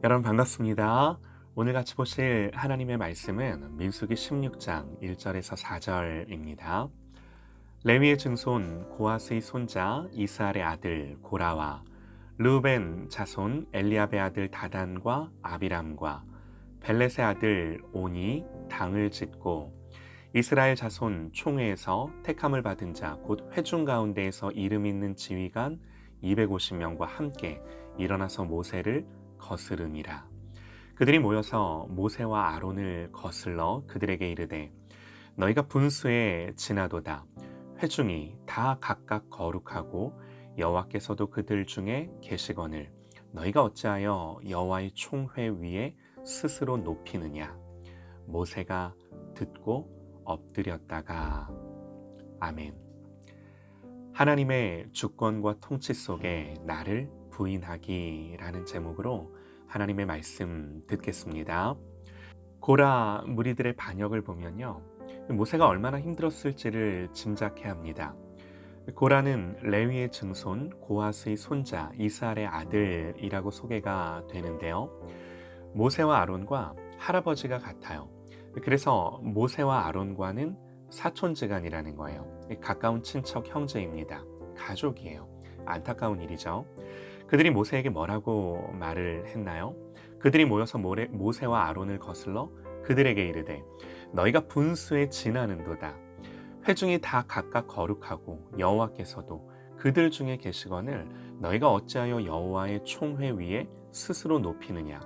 여러분 반갑습니다. 오늘 같이 보실 하나님의 말씀은 민수기 16장 1절에서 4절입니다. 레위의 증손 고하스의 손자 이스할의 아들 고라와 르우벤 자손 엘리압의 아들 다단과 아비람과 벨렛의 아들 온이 당을 짓고 이스라엘 자손 총회에서 택함을 받은 자 곧 회중 가운데에서 이름 있는 지휘관 250명과 함께 일어나서 모세를 거스르니라. 그들이 모여서 모세와 아론을 거슬러 그들에게 이르되 너희가 분수에 지나도다. 회중이 다 각각 거룩하고 여호와께서도 그들 중에 계시거늘 너희가 어찌하여 여호와의 총회 위에 스스로 높이느냐. 모세가 듣고 엎드렸다가. 아멘. 하나님의 주권과 통치 속에 나를 부인하기라는 제목으로 하나님의 말씀 듣겠습니다. 고라 무리들의 반역을 보면요, 모세가 얼마나 힘들었을지를 짐작해야 합니다. 고라는 레위의 증손 고하스의 손자 이스할의 아들이라고 소개가 되는데요, 모세와 아론과 할아버지가 같아요. 그래서 모세와 아론과는 사촌지간이라는 거예요. 가까운 친척 형제입니다. 가족이에요. 안타까운 일이죠. 그들이 모세에게 뭐라고 말을 했나요? 그들이 모여서 모세와 아론을 거슬러 그들에게 이르되 너희가 분수에 지나는도다. 회중이 다 각각 거룩하고 여호와께서도 그들 중에 계시거늘 너희가 어찌하여 여호와의 총회 위에 스스로 높이느냐.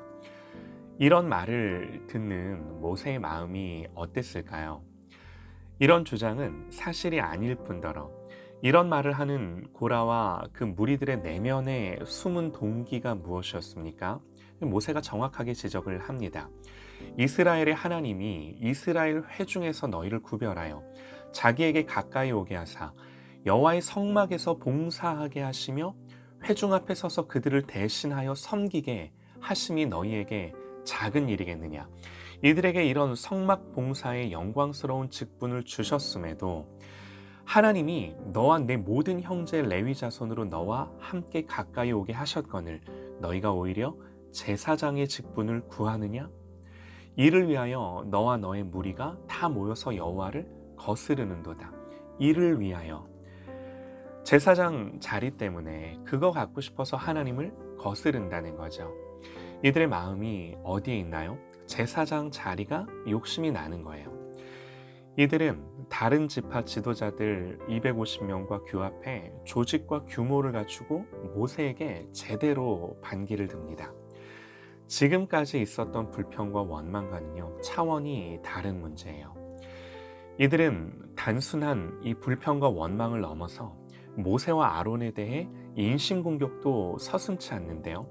이런 말을 듣는 모세의 마음이 어땠을까요? 이런 주장은 사실이 아닐 뿐더러 이런 말을 하는 고라와 그 무리들의 내면의 숨은 동기가 무엇이었습니까? 모세가 정확하게 지적을 합니다. 이스라엘의 하나님이 이스라엘 회중에서 너희를 구별하여 자기에게 가까이 오게 하사 여호와의 성막에서 봉사하게 하시며 회중 앞에 서서 그들을 대신하여 섬기게 하심이 너희에게 작은 일이겠느냐. 이들에게 이런 성막 봉사의 영광스러운 직분을 주셨음에도 하나님이 너와 내 모든 형제 레위 자손으로 너와 함께 가까이 오게 하셨거늘 너희가 오히려 제사장의 직분을 구하느냐? 이를 위하여 너와 너의 무리가 다 모여서 여호와를 거스르는도다. 이를 위하여 제사장 자리 때문에 그거 갖고 싶어서 하나님을 거스른다는 거죠. 이들의 마음이 어디에 있나요? 제사장 자리가 욕심이 나는 거예요. 이들은 다른 지파 지도자들 250명과 규합해 조직과 규모를 갖추고 모세에게 제대로 반기를 듭니다. 지금까지 있었던 불평과 원망과는요, 차원이 다른 문제예요. 이들은 단순한 이 불평과 원망을 넘어서 모세와 아론에 대해 인신공격도 서슴지 않는데요.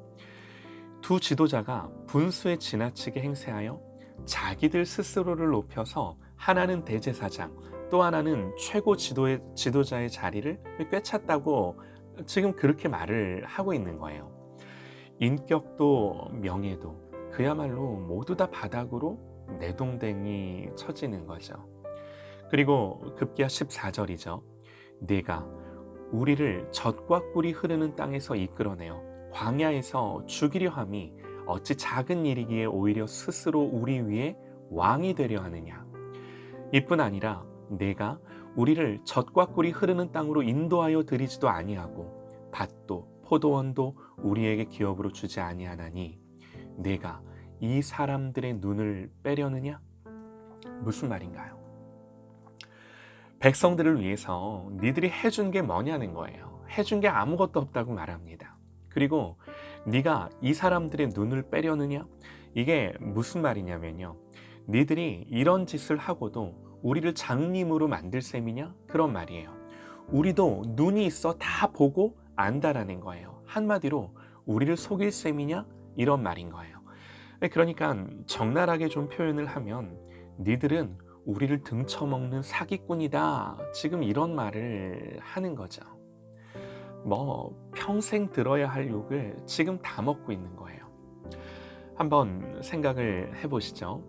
두 지도자가 분수에 지나치게 행세하여 자기들 스스로를 높여서 하나는 대제사장, 또 하나는 최고 지도자의 자리를 꿰찼다고 지금 그렇게 말을 하고 있는 거예요. 인격도 명예도 그야말로 모두 다 바닥으로 내동댕이 쳐지는 거죠. 그리고 급기야 14절이죠. 네가 우리를 젖과 꿀이 흐르는 땅에서 이끌어내어 광야에서 죽이려 함이 어찌 작은 일이기에 오히려 스스로 우리 위에 왕이 되려 하느냐. 이뿐 아니라 내가 우리를 젖과 꿀이 흐르는 땅으로 인도하여 드리지도 아니하고 밭도 포도원도 우리에게 기업으로 주지 아니하나니 내가 이 사람들의 눈을 빼려느냐? 무슨 말인가요? 백성들을 위해서 니들이 해준 게 뭐냐는 거예요. 해준 게 아무것도 없다고 말합니다. 그리고 네가 이 사람들의 눈을 빼려느냐? 이게 무슨 말이냐면요, 니들이 이런 짓을 하고도 우리를 장님으로 만들 셈이냐? 그런 말이에요. 우리도 눈이 있어 다 보고 안다라는 거예요. 한마디로 우리를 속일 셈이냐? 이런 말인 거예요. 그러니까 적나라하게 좀 표현을 하면 니들은 우리를 등쳐먹는 사기꾼이다, 지금 이런 말을 하는 거죠. 평생 들어야 할 욕을 지금 다 먹고 있는 거예요. 한번 생각을 해보시죠.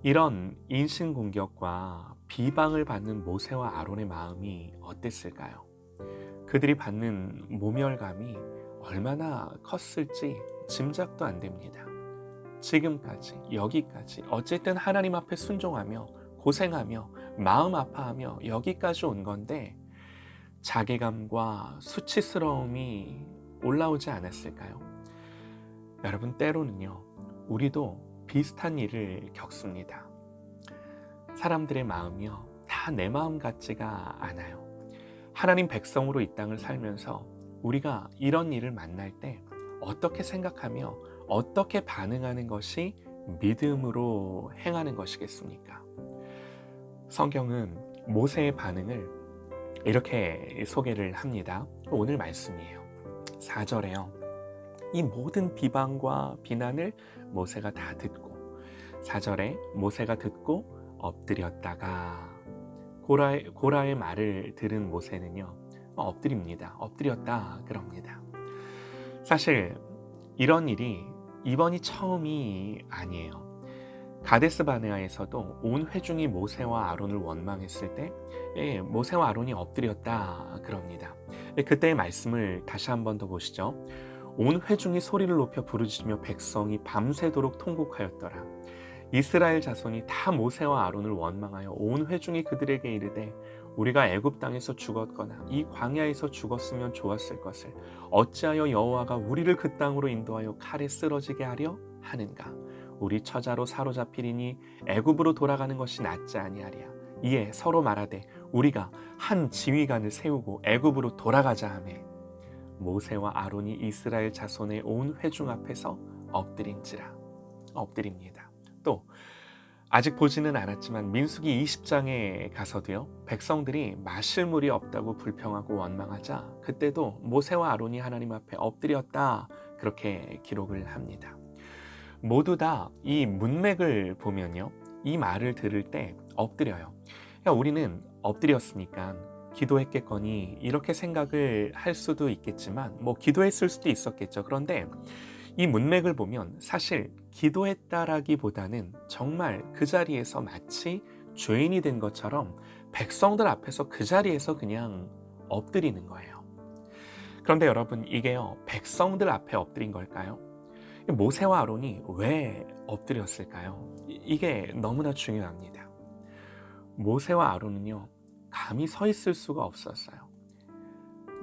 이런 인신공격과 비방을 받는 모세와 아론의 마음이 어땠을까요? 그들이 받는 모멸감이 얼마나 컸을지 짐작도 안 됩니다. 지금까지, 여기까지 어쨌든 하나님 앞에 순종하며 고생하며 마음 아파하며 여기까지 온 건데 자괴감과 수치스러움이 올라오지 않았을까요? 여러분, 때로는요, 우리도 비슷한 일을 겪습니다. 사람들의 마음이요, 다 내 마음 같지가 않아요. 하나님 백성으로 이 땅을 살면서 우리가 이런 일을 만날 때 어떻게 생각하며 어떻게 반응하는 것이 믿음으로 행하는 것이겠습니까? 성경은 모세의 반응을 이렇게 소개를 합니다. 오늘 말씀이에요. 4절에요. 이 모든 비방과 비난을 모세가 다 듣고 4절에 모세가 듣고 엎드렸다가 고라의 말을 들은 모세는요, 엎드립니다. 엎드렸다 그럽니다. 사실 이런 일이 이번이 처음이 아니에요. 가데스 바네아에서도 온 회중이 모세와 아론을 원망했을 때 모세와 아론이 엎드렸다 그럽니다. 그때의 말씀을 다시 한 번 더 보시죠. 온 회중이 소리를 높여 부르짖으며 백성이 밤새도록 통곡하였더라. 이스라엘 자손이 다 모세와 아론을 원망하여 온 회중이 그들에게 이르되 우리가 애굽 땅에서 죽었거나 이 광야에서 죽었으면 좋았을 것을 어찌하여 여호와가 우리를 그 땅으로 인도하여 칼에 쓰러지게 하려 하는가. 우리 처자로 사로잡히리니 애굽으로 돌아가는 것이 낫지 아니하랴. 이에 서로 말하되 우리가 한 지휘관을 세우고 애굽으로 돌아가자 하매 모세와 아론이 이스라엘 자손의 온 회중 앞에서 엎드립니다. 또 아직 보지는 않았지만 민수기 20장에 가서도요, 백성들이 마실 물이 없다고 불평하고 원망하자 그때도 모세와 아론이 하나님 앞에 엎드렸다 그렇게 기록을 합니다. 모두 다 이 문맥을 보면요, 이 말을 들을 때 엎드려요. 그러니까 우리는 엎드렸으니까 기도했겠거니 이렇게 생각을 할 수도 있겠지만 기도했을 수도 있었겠죠. 그런데 이 문맥을 보면 사실 기도했다라기보다는 정말 그 자리에서 마치 죄인이 된 것처럼 백성들 앞에서 그 자리에서 그냥 엎드리는 거예요. 그런데 여러분, 이게요, 백성들 앞에 엎드린 걸까요? 모세와 아론이 왜 엎드렸을까요? 이게 너무나 중요합니다. 모세와 아론은요, 감히 서 있을 수가 없었어요.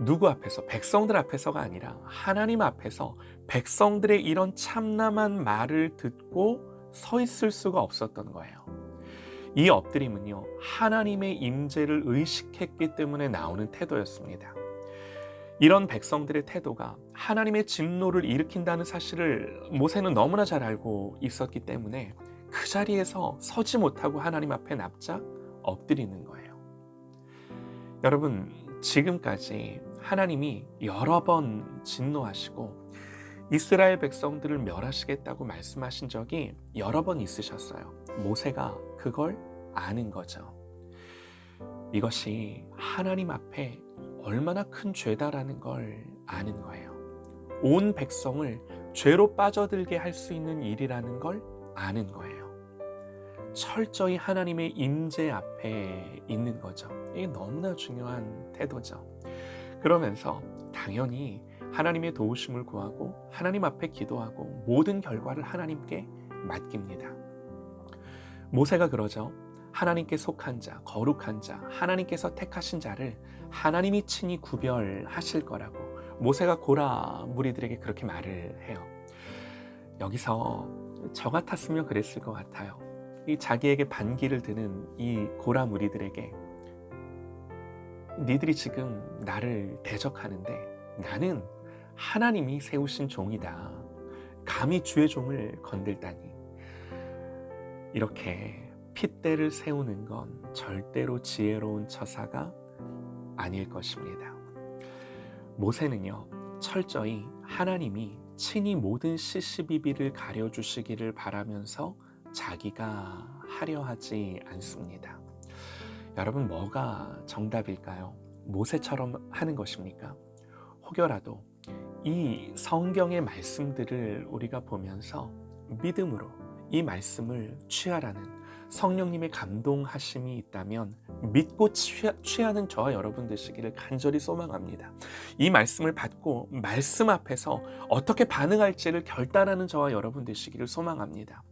누구 앞에서? 백성들 앞에서가 아니라 하나님 앞에서 백성들의 이런 참남한 말을 듣고 서 있을 수가 없었던 거예요. 이 엎드림은요, 하나님의 임재를 의식했기 때문에 나오는 태도였습니다. 이런 백성들의 태도가 하나님의 진노를 일으킨다는 사실을 모세는 너무나 잘 알고 있었기 때문에 그 자리에서 서지 못하고 하나님 앞에 납작 엎드리는 거예요. 여러분, 지금까지 하나님이 여러 번 진노하시고 이스라엘 백성들을 멸하시겠다고 말씀하신 적이 여러 번 있으셨어요. 모세가 그걸 아는 거죠. 이것이 하나님 앞에 얼마나 큰 죄다라는 걸 아는 거예요. 온 백성을 죄로 빠져들게 할 수 있는 일이라는 걸 아는 거예요. 철저히 하나님의 임재 앞에 있는 거죠. 이게 너무나 중요한 태도죠. 그러면서 당연히 하나님의 도우심을 구하고 하나님 앞에 기도하고 모든 결과를 하나님께 맡깁니다. 모세가 그러죠. 하나님께 속한 자, 거룩한 자, 하나님께서 택하신 자를 하나님이 친히 구별하실 거라고 모세가 고라 무리들에게 그렇게 말을 해요. 여기서 저 같았으면 그랬을 것 같아요. 이 자기에게 반기를 드는 이 고라 무리들에게 니들이 지금 나를 대적하는데 나는 하나님이 세우신 종이다. 감히 주의 종을 건들다니. 이렇게 핏대를 세우는 건 절대로 지혜로운 처사가 아닐 것입니다. 모세는요, 철저히 하나님이 친히 모든 시시비비를 가려주시기를 바라면서 자기가 하려 하지 않습니다. 여러분, 뭐가 정답일까요? 모세처럼 하는 것입니까? 혹여라도 이 성경의 말씀들을 우리가 보면서 믿음으로 이 말씀을 취하라는, 성령님의 감동하심이 있다면 믿고 취하는 저와 여러분 되시기를 간절히 소망합니다. 이 말씀을 받고 말씀 앞에서 어떻게 반응할지를 결단하는 저와 여러분 되시기를 소망합니다.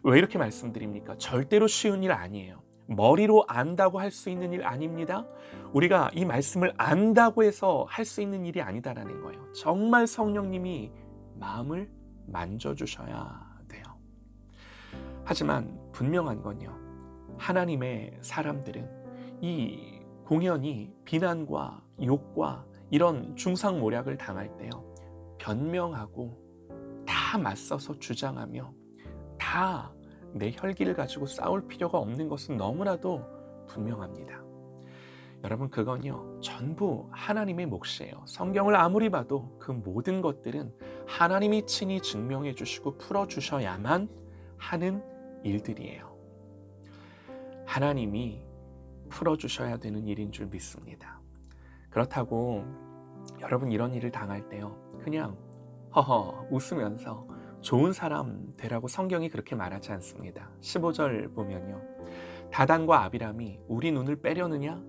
왜 이렇게 말씀드립니까? 절대로 쉬운 일 아니에요. 머리로 안다고 할 수 있는 일 아닙니다. 우리가 이 말씀을 안다고 해서 할 수 있는 일이 아니다라는 거예요. 정말 성령님이 마음을 만져주셔야 돼요. 하지만 분명한 건요, 하나님의 사람들은 이 공연히 비난과 욕과 이런 중상모략을 당할 때요, 변명하고 다 맞서서 주장하며 다 내 혈기를 가지고 싸울 필요가 없는 것은 너무나도 분명합니다. 여러분, 그건요 전부 하나님의 몫이에요. 성경을 아무리 봐도 그 모든 것들은 하나님이 친히 증명해 주시고 풀어주셔야만 하는 일들이에요. 하나님이 풀어주셔야 되는 일인 줄 믿습니다. 그렇다고 여러분 이런 일을 당할 때요, 그냥 허허 웃으면서 좋은 사람 되라고 성경이 그렇게 말하지 않습니다. 15절 보면요, 다단과 아비람이 우리 눈을 빼려느냐?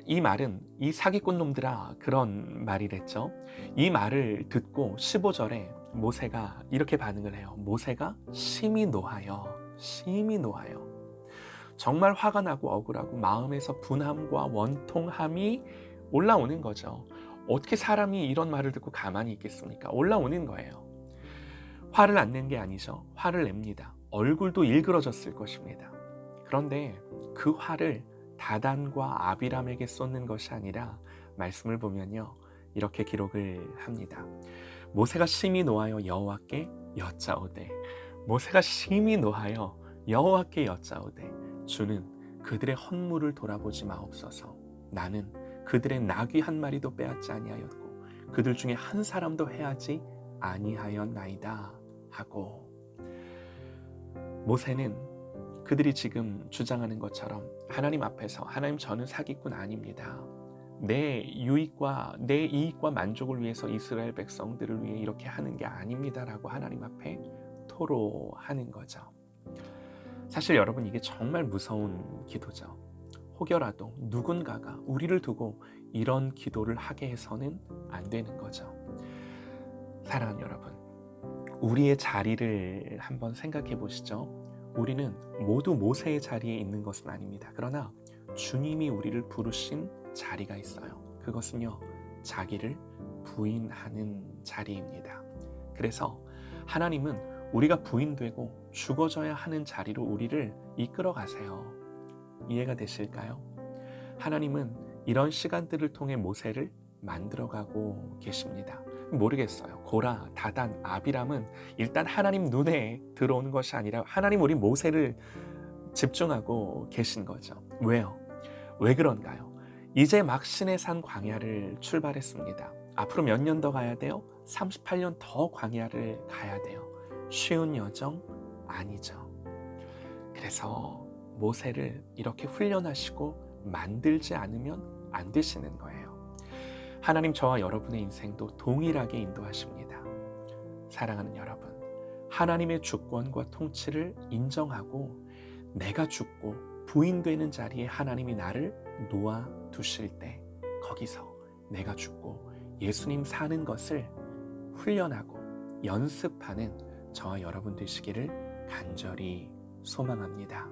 이 말은 이 사기꾼 놈들아, 그런 말이랬죠. 이 말을 듣고 15절에 모세가 이렇게 반응을 해요. 모세가 심히 노하여 정말 화가 나고 억울하고 마음에서 분함과 원통함이 올라오는 거죠. 어떻게 사람이 이런 말을 듣고 가만히 있겠습니까? 올라오는 거예요. 화를 안 낸 게 아니죠. 화를 냅니다. 얼굴도 일그러졌을 것입니다. 그런데 그 화를 다단과 아비람에게 쏟는 것이 아니라 말씀을 보면요, 이렇게 기록을 합니다. 모세가 심히 노하여 여호와께 여짜오되, 모세가 심히 노하여 여호와께 여짜오되, 주는 그들의 헌물을 돌아보지 마옵소서. 나는 그들의 나귀 한 마리도 빼앗지 아니하였고 그들 중에 한 사람도 해하지 아니하였나이다 하고, 모세는 그들이 지금 주장하는 것처럼 하나님 앞에서 하나님, 저는 사기꾼 아닙니다. 내 유익과 내 이익과 만족을 위해서 이스라엘 백성들을 위해 이렇게 하는 게 아닙니다라고 하나님 앞에 토로하는 거죠. 사실 여러분, 이게 정말 무서운 기도죠. 혹여라도 누군가가 우리를 두고 이런 기도를 하게 해서는 안 되는 거죠. 사랑하는 여러분, 우리의 자리를 한번 생각해 보시죠. 우리는 모두 모세의 자리에 있는 것은 아닙니다. 그러나 주님이 우리를 부르신 자리가 있어요. 그것은요, 자기를 부인하는 자리입니다. 그래서 하나님은 우리가 부인되고 죽어져야 하는 자리로 우리를 이끌어 가세요. 이해가 되실까요? 하나님은 이런 시간들을 통해 모세를 만들어가고 계십니다. 모르겠어요. 고라, 다단, 아비람은 일단 하나님 눈에 들어오는 것이 아니라 하나님 우리 모세를 집중하고 계신 거죠. 왜요? 왜 그런가요? 이제 막 시내산 광야를 출발했습니다. 앞으로 몇 년 더 가야 돼요? 38년 더 광야를 가야 돼요. 쉬운 여정 아니죠. 그래서 모세를 이렇게 훈련하시고 만들지 않으면 안 되시는 거예요. 하나님, 저와 여러분의 인생도 동일하게 인도하십니다. 사랑하는 여러분, 하나님의 주권과 통치를 인정하고 내가 죽고 부인되는 자리에 하나님이 나를 놓아두실 때, 거기서 내가 죽고 예수님 사는 것을 훈련하고 연습하는 저와 여러분 되시기를 간절히 소망합니다.